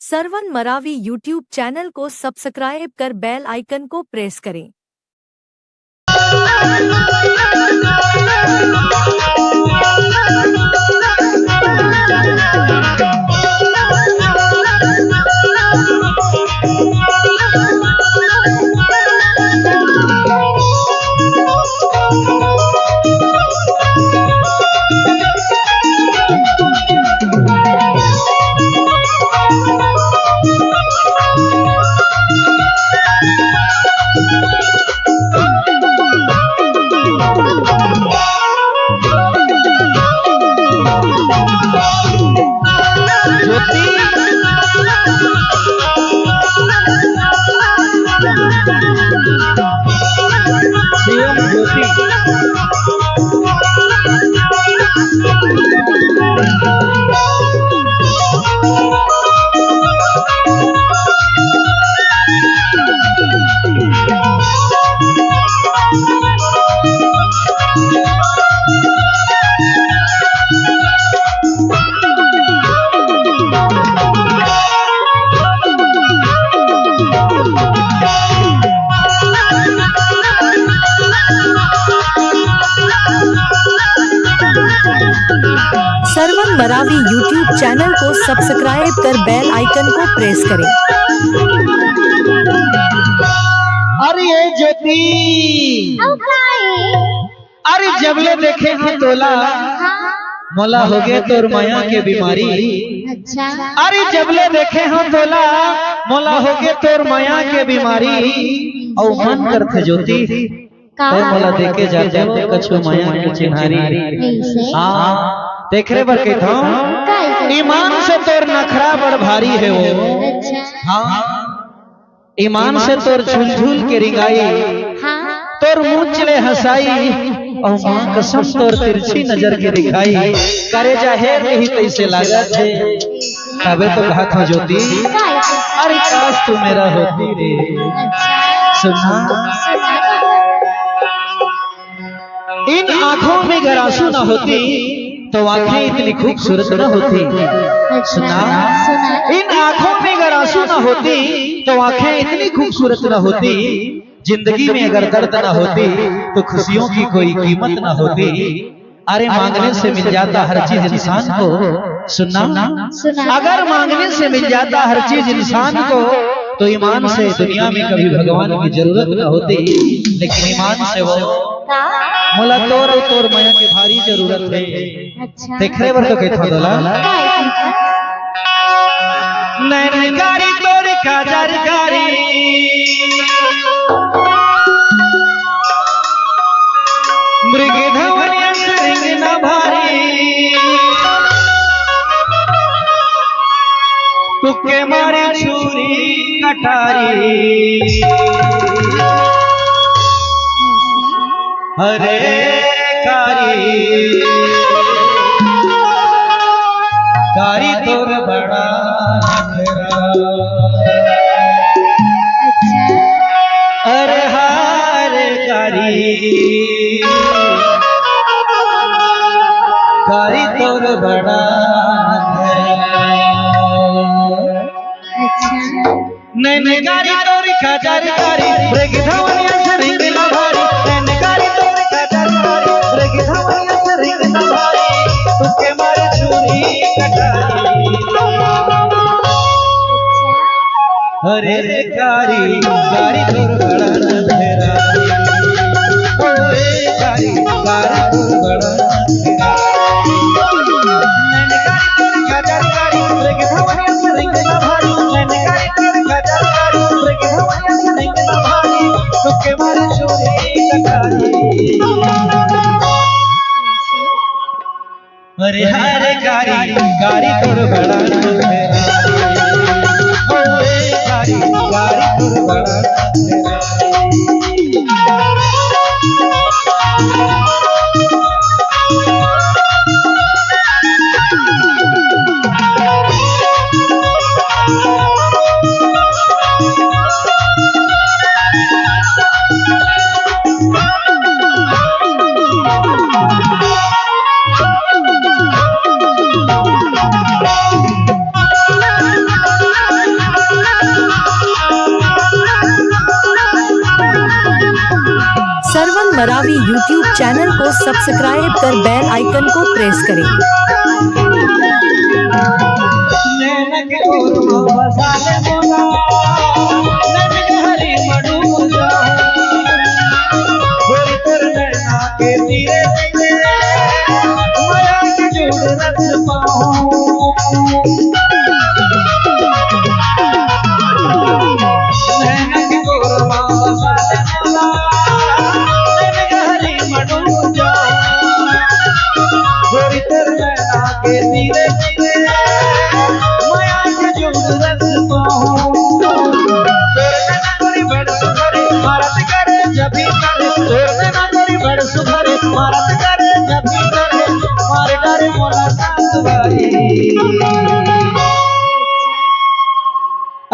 Sarwan Maravi YouTube channel को subscribe कर bell icon को प्रेस करें। सरवन मरावी यूट्यूब चैनल को सब्सक्राइब कर बेल आइकन को प्रेस करें। अरे ये ज्योति, अरे जबले देखे हैं तोला मोला हो गए तोर माया के बीमारी। अच्छा। अरे जबले देखे हैं तोला मोला हो गए तोर माया के बीमारी। और मन करते ज्योति और मोला देखे जाते हो कछु माया के चिन्हारी। हाँ देख रे बर कहता ईमान से तोर नखरा बड़ भारी है वो। हाँ ईमान से तोर झुलझुल के रिंगाई, तोर मुँह चले हंसाई और मां कसम तोर तिरछी नजर के दिखाई। करे जाहे नहीं तैसे लागत है तबे तो कहा था ज्योति अरे काश तू मेरा होती रे। सुना इन आंखों में अगर आंसू ना होती तो आंखें इतनी खूबसूरत न होती। सुना इन आंखों में अगर आंसू न होती तो आंखें इतनी खूबसूरत न होती। जिंदगी में अगर दर्द न होती तो खुशियों की कोई कीमत न होती। अरे मांगने से मिल जाता हर चीज इंसान को। सुनना अगर मांगने से मिल जाता हर चीज इंसान को तो ईमान से दुनिया में कभी भगवान की जरूरत न होती। लेकिन ईमान से वो मोला तोर और तोर माया के भारी जरूरत है। अच्छा। देख रहे बर तो कहता दोला नैन गारी तोर काजर गारी मृग धवनिया सिंह न भारी। तुके मारी छुरी कटारी हरे कारी कारी तोर बड़ा अरे हारे कारी कारी तोर बड़ा नैन गारी तोर खजार कारी मृग धवनिया सिंह न भारी। नैन गारी तोर खजार कारी मृग धवनिया सिंह न भारी। तुके मारे छुरी कटारी हरे कारी कारी तोर बड़ा अंधेरा। ओए कारी कारी तोर बड़ा अंधेरा। नैन गारी तोर खजार कारी मृग धवनिया सिंह न भारी। नैन गारी तोर खजार कारी मृग धवनिया सिंह न भारी। तुके मारे छुरी कटारी अरे हरे कारी कारी तोर बड़ा अंधेरा। ओए कारी कारी तोर बड़ा अंधेरा। मरावी यूट्यूब चैनल को सब्सक्राइब कर बेल आइकन को प्रेस करें। नैनक और बसाले मोला नैनक हरी मडू जाऊं गोरी तेरे नैना के तीरे तीरे माया के जुड़ रस पाऊं नैनक और बसाले मोला नैनक हरी मडू जाऊं गोरी तेरे नैना के तीरे तीरे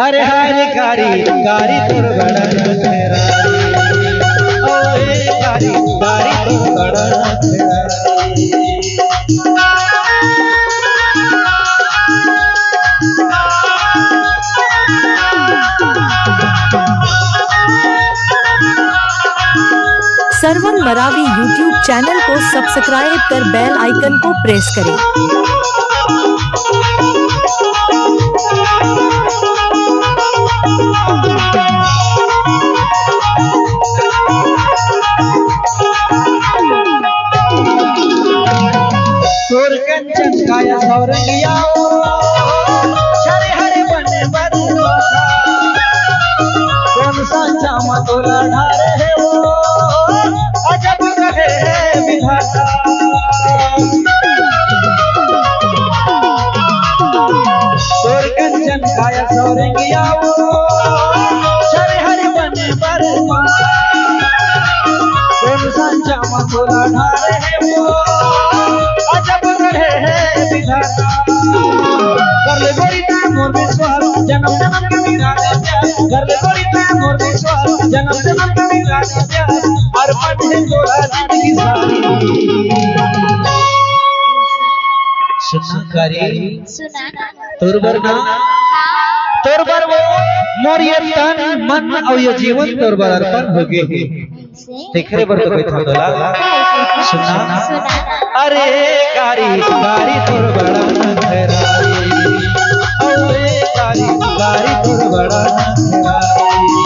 अरे हरे कारी कारी तोर बड़ा नखरारी ओए कारी कारी तोर बड़ा नखरारी सरवन मरावी यूट्यूब चैनल को सब्सक्राइब कर बेल आइकन को प्रेस करें। तोर कंचन काया सौरंगिया हरे हरे बने बरुआ कौन सा चामा तोला ढारे है वो अजब रहे है विधाता तोर कंचन काया सौरंगिया हरे हरे बने बरुआ कौन सा चामा तोला ढारे है वो अजब रहे है विधाता कर ले गोरी ते मोर विश्वास जन्म जन्म के मेरा प्यार कर ले गोरी ते मोर विश्वास जन्म जन्म के मेरा प्यार अर्पण है तोरा जिंदगी सारी सुना करी तोर बरना तोर बर वो मोर ये तन मन और ये जीवन तोर बर अर्पण होगे देखरे बर तो बैठा दोला सुना अरे कारी कारी तोर बड़ा नखरारी ओए कारी कारी तोर बड़ा नखरारी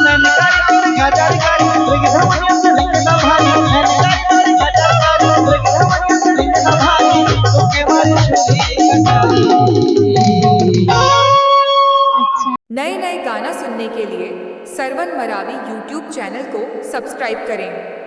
ननकारी तोर गजर कारी रिग धमनिया से रिग ना भाई ननकारी तोर गजर कारी रिग धमनिया से रिग ना भाई तोके मारी छुरी कटारी नए नए गाना सुनने के लिए सरवन मरावी यूट्यूब चैनल को सब्सक्राइब करें।